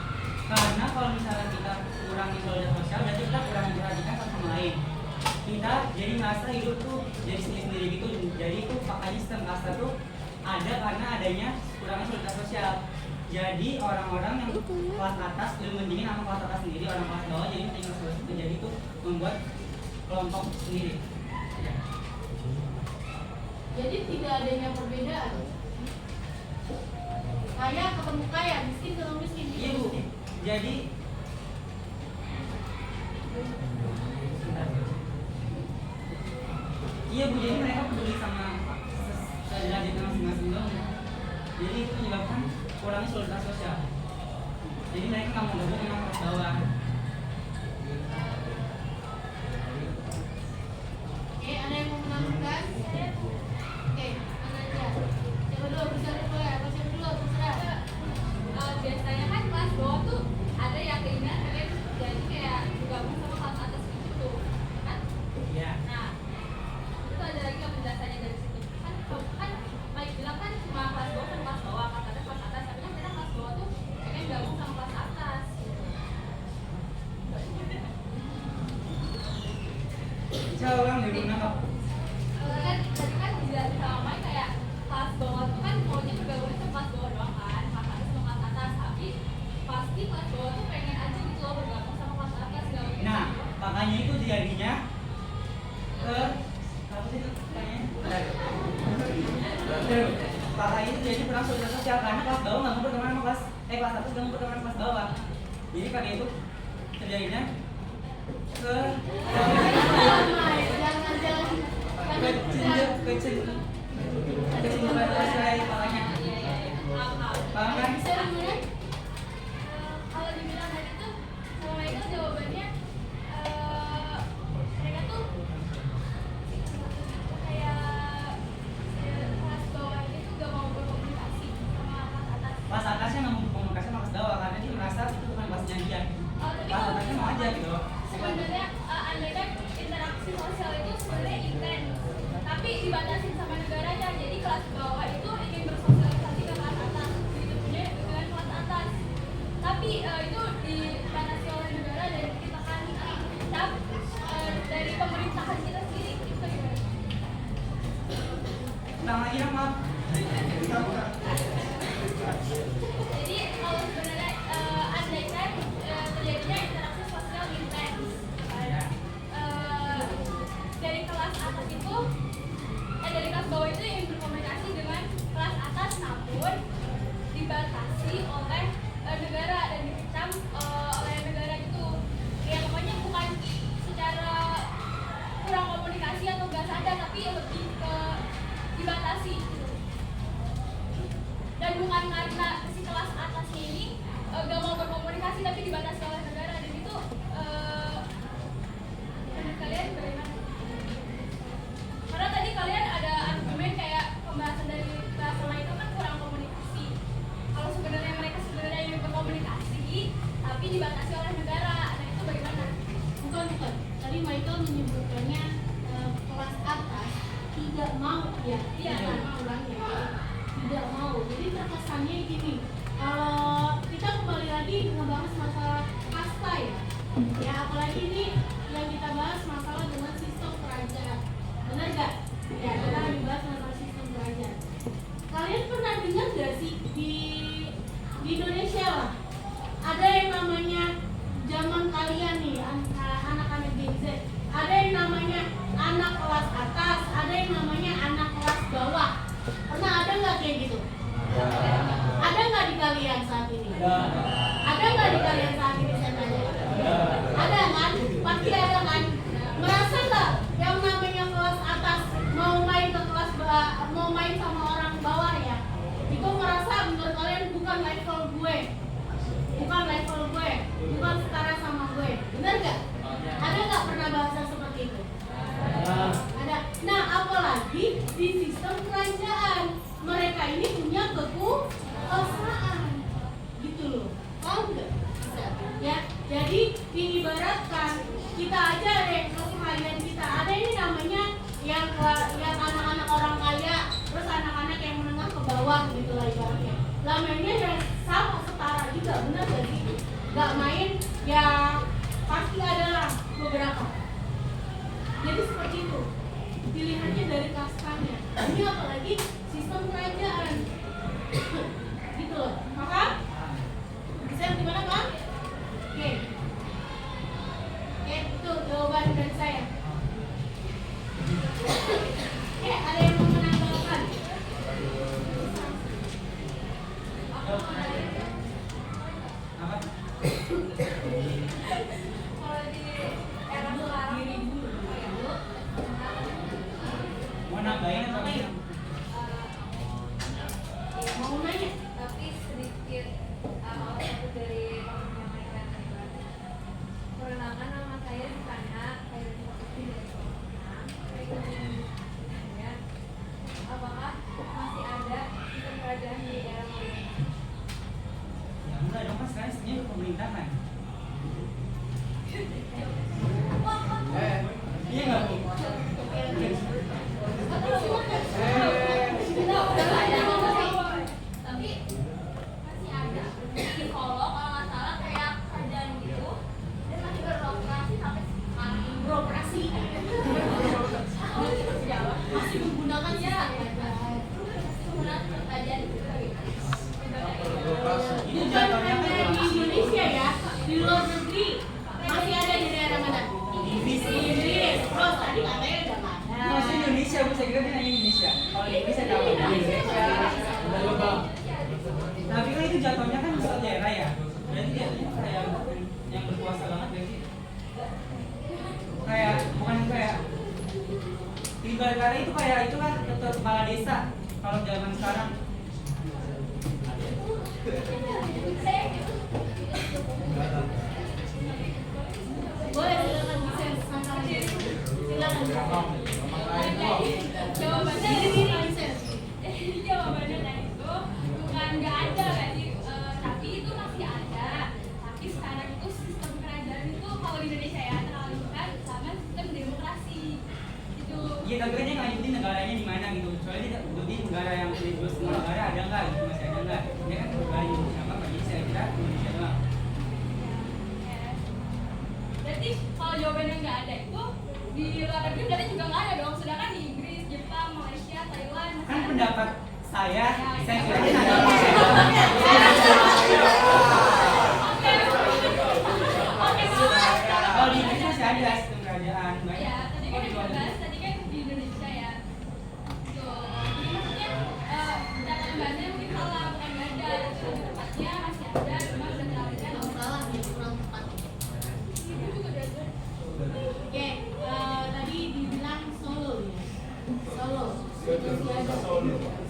Karena kalau misalnya kita kurangi solidaritas sosial, berarti kita kurang memperhatikan satu sama lain. Kita jadi merasa hidup tuh jadi sendiri-sendiri gitu. Jadi tuh makanya sistem kasta tuh ada karena adanya kurangnya solidaritas sosial. Jadi orang-orang yang kelas atas lebih mendingin sama kelas atas sendiri, orang kelas bawah jadi tinggal sosial itu jadi tuh membuat kelompok sendiri. Jadi tidak adanya perbedaan. Kaya ketemu kaya, miskin ketemu miskin. Iya Bu. Jadi iya Bu, jadi mereka peduli sama sederajatnya masing-masing dong. Jadi itu menyebabkan kurangnya solidaritas sosial. Jadi mereka nggak mau gabung dengan kelas bawah. Oke, ada yang mau menambahkan? Oke, mana aja? Siapa dulu? Bisa dulu ya? Atau siapa dulu? Terserah. Biasanya kan kelas bawah tuh ada yang keinginan pengen jadi kayak bergabung sama kelas atas gitu kan? Iya. Nah, itu ada lagi yang penjelasannya dari situ. Kan Mike bilang kan cuma kelas bawah kan kelas bawah, kelas atas kelas atas. Tapi kan kita kelas bawah tuh pengen gabung sama kelas atas. Gitu. Coba orang dari mana? Kan tadi kan dijelasin sama Mike kayak kelas bawah tuh kan maunya bergabung sama kelas bawah doang kan, kelas atas sama kelas atas. Tapi pasti kelas bawah tuh pengen aja gitu loh bergabung sama kelas atas. Gabung Nah, makanya itu jadinya ke apa sih itu pertanyaannya? Makanya itu jadi perang solidaritas sosial karena kelas bawah nggak mau berteman sama kelas atas nggak mau berteman sama kelas bawah. Jadi karena itu terjadinya ke kecenderungan sosial makanya. Paham kan? Kalau dibilang tadi tuh sama mereka jawabannya mereka tuh kayak kelas bawah itu gak mau berkomunikasi sama kelas atas. Kelas atasnya nggak mau berkomunikasi sama kelas bawah karena dia merasa itu bukan kelasnya dia. Tapi Kelas kalau atasnya mau aja gitu. sebenarnya andai kan interaksi sosial itu sebenarnya intens, tapi dibatasin sama negaranya. Jadi kelas bawah itu ingin bersosialisasi ke kelas atas, begitu punya dengan kelas atas. Tapi itu dibatasi oleh negara dan ditekan dari pemerintahan kita sendiri. Itu gimana? Ulang lagi dong, maaf. Jadi kalau sebenarnya andai kan terjadinya interaksi sosial intens dari kelas atas itu dari kelas bawah itu ingin berkomunikasi dengan kelas atas, namun dibatasi oleh negara dan dikecam oleh negara itu. Ya pokoknya bukan secara kurang komunikasi atau gak sadar, tapi lebih ke dibatasi gitu. Dan bukan karena si kelas atasnya ini gak mau berkomunikasi, tapi dibatasi oleh negara. Dan itu menurut kalian bagaimana? Karena tadi kalian ada argumen kayak pembahasan dari kelas sama itu kan kurang komunikasi. Kalau sebenarnya mereka sebenarnya ingin berkomunikasi, tapi dibatasi oleh negara. Nah itu bagaimana? Bukan. Tadi Michael menyebutkannya kelas atas tidak mau ya. Iya. Tidak mau. Jadi terkesannya gini. Kalau kita kembali lagi ngebahas masalah kasta ya. Ya apalagi ini yang kita bahas masalah dengan sistem kerajaan. Benar gak? Ya kita lagi bahas masalah sistem kerajaan. Kalian pernah dengar gak sih di Indonesia lah ada yang namanya zaman kalian nih anak-anak Gen Z, ada yang namanya anak kelas atas, ada yang namanya anak kelas bawah. Pernah ada nggak kayak gitu? Ada nggak di kalian saat ini? Ada nggak di kalian saat ini saya tanya? Ada kan? Pasti ada kan? Merasa nggak yang namanya kelas atas mau main ke kelas bawah, mau main sama orang bawah ya? Itu merasa menurut kalian bukan level gue, bukan setara sama gue, benar nggak? Ada nggak pernah bahasa seperti itu? Ada. Nah, apalagi di sistem kerajaan, mereka ini punya kekuasaan, gitu loh. Paham nggak? Ya, jadi diibaratkan kita aja deh keseharian kita ada ini namanya yang anak-anak orang kaya, terus anak-anak yang menengah ke bawah gitu lah ibaratnya. ini apalagi sistem kerajaan. Gitu loh. Paham? Bisa gimana, Pak? Oke. Oke, itu jawaban dari saya. Oke, ada yang mau menambahkan? Apa? Kalau di era sekarang Mau nambahin atau gimana? Mau nanya? tapi sedikit satu dari yang menyampaikan perkenalkan nama saya Rifana, saya dari ya, apakah masih ada sistem kerajaan di era modern? Ya enggak dong, Mas, sekarang sebenarnya pemerintahan. Iya nggak, Bu? Tapi masih ada psikolog kalau nggak salah kayak kerjaan gitu dan masih beroperasi sampai sekarang. Beroperasi. Masih menggunakan sistem kerajaan. Menggunakan kerjaan gitu. Ini jatuhnya kan Di Indonesia ya, di luar negeri masih ada di daerah mana? Inggris. Inggris. Terus tadi katanya udah nggak ada. Maksudnya Indonesia, Bu, saya kira dia nanya Indonesia. Kalau di Inggris saya tahu. Tapi kan itu jatuhnya kan pusat daerah ya. Berarti dia kayak yang berkuasa banget berarti. Kayak bukan kayak di negara itu kayak itu kan ketua kepala desa kalau zaman sekarang. Boleh silakan Desain sama silakan. Jawabannya Ini Desain. jawabannya tadi itu bukan nggak ada berarti, tapi itu masih ada. Tapi sekarang itu sistem kerajaan itu kalau di Indonesia ya teralihkan sama sistem demokrasi. Itu Iya, tapi kan dia nggak nyebutin negaranya di mana gitu. Soalnya dia nyebutin negara yang di semua negara ada nggak gitu, masih ada nggak? Dia kan negara Indonesia apa? Jadi saya kira Indonesia doang. berarti kalau jawabannya nggak ada itu di luar negeri berarti juga nggak ada dong. Sedangkan di Inggris, Jepang, Malaysia, Thailand masih Kan ada. pendapat saya kira dia nanya Oke, kalau di Indonesia masih ada sistem kerajaan banyak. ya, tadi kan udah bahas, tadi kan di Indonesia ya. Tuh, jadi maksudnya data pembahasannya mungkin salah, bukan nggak ada. Lebih tepatnya masih ada, cuma udah teralihkan. Salah ya, kurang tepat. Itu juga udah ada. Oke, tadi dibilang Solo ya. Solo.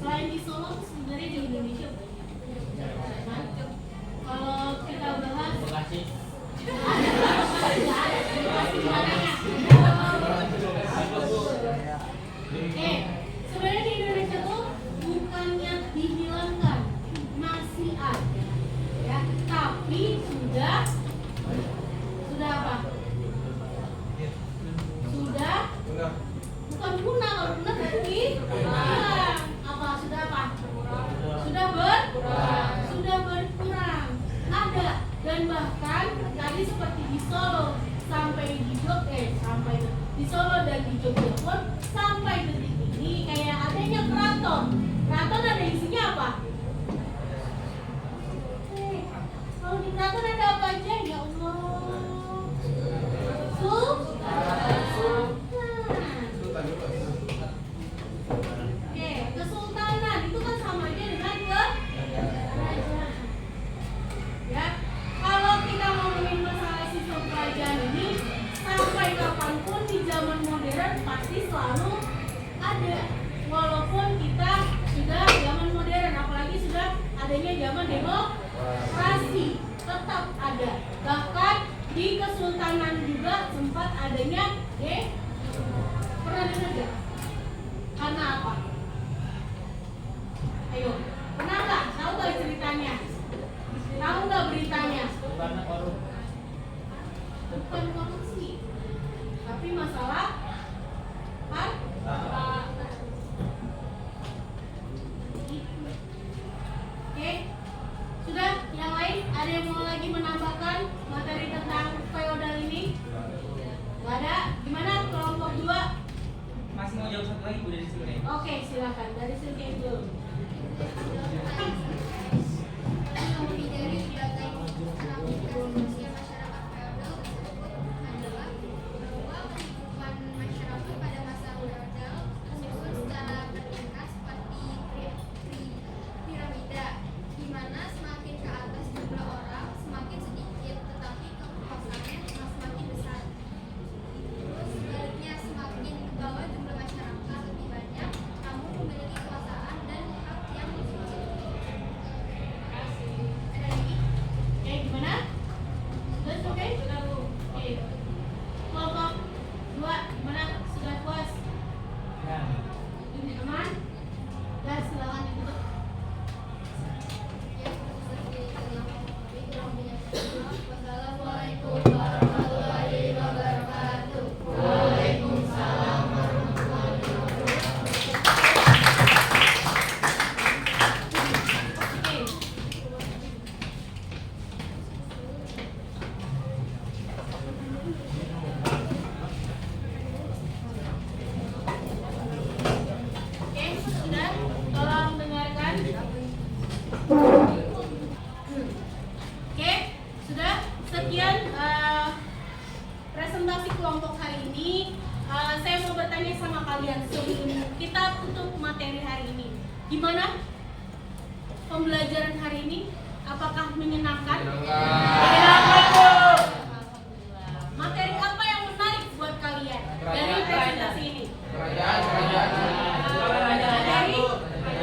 Selain di Solo, sebenarnya di Indonesia banyak. Kalau kita bahas Bekasi. Sebenarnya di Indonesia tuh bukannya dihilangkan, masih ada, ya. Tapi sudah apa? Sudah bukan punah, kalau punah berarti hilang. Apa sudah apa? Sudah berkurang. Ada dan bahkan tadi seperti di Solo sampai di di Solo dan di Jogja pun sampai detik ini kayak adanya keraton. Keraton ada isinya apa? Kalau di keraton ada apa aja? Ya Allah. Oke, kesultanan itu kan sama aja dengan kerajaan. Ya, kalau kita ngomongin masalah sistem kerajaan ini, sampai kapanpun di zaman modern pasti selalu ada. Walaupun kita sudah zaman modern, apalagi sudah adanya zaman demokrasi, tetap ada. Bahkan di kesultanan juga sempat adanya pernah dengar nggak? Karena apa? Ayo, pernah nggak? Tahu nggak ceritanya? Tahu nggak beritanya? Karena korup. Bukan korupsi, tapi masalah Oke, sudah. Yang lain ada yang mau lagi menambahkan materi tentang feodal ini? Gak ada? Gimana mau jawab satu lagi udah di sini. Oke, silakan dari Cynthia dulu. Menghindari berbagai stratifikasi sosial masyarakat feodal tersebut adalah bahwa kehidupan masyarakat pada masa feodal tersusun secara bertingkat seperti piramida, di mana semakin ke atas jumlah orang semakin sedikit, tetapi kekuasaannya semakin besar. Terus sebaliknya, semakin ke bawah jumlah masyarakat lebih banyak, namun memiliki kekuasaan dan hak yang lebih sedikit. Ada lagi? Oke, gimana? Terus oke? Oke. Kelompok 2, gimana? Sudah puas? Ya. Ini aman? Ya, silakan ditutup. Wassalamualaikum warahmatullahi wabarakatuh. Waalaikumsalam warahmatullahi wabarakatuh. Oke, sudah? Tolong dengarkan. Oke, sudah. Sekian presentasi kelompok hari ini. Saya mau bertanya sama kalian sebelum kita tutup materi hari ini. Gimana pembelajaran hari ini? Apakah menyenangkan? Menyenangkan, Bu. Materi apa yang menarik buat kalian dari presentasi ini? Dari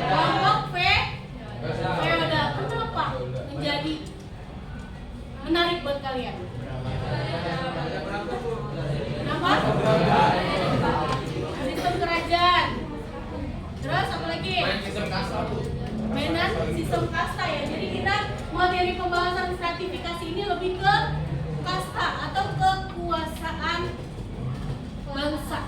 kelompok feodal. Kenapa menjadi menarik buat kalian? Kenapa? Sistem kerajaan. Terus apa lagi? Mainan sistem kasta ya. Jadi kita materi pembahasan stratifikasi ini lebih ke kasta atau kekuasaan bangsa.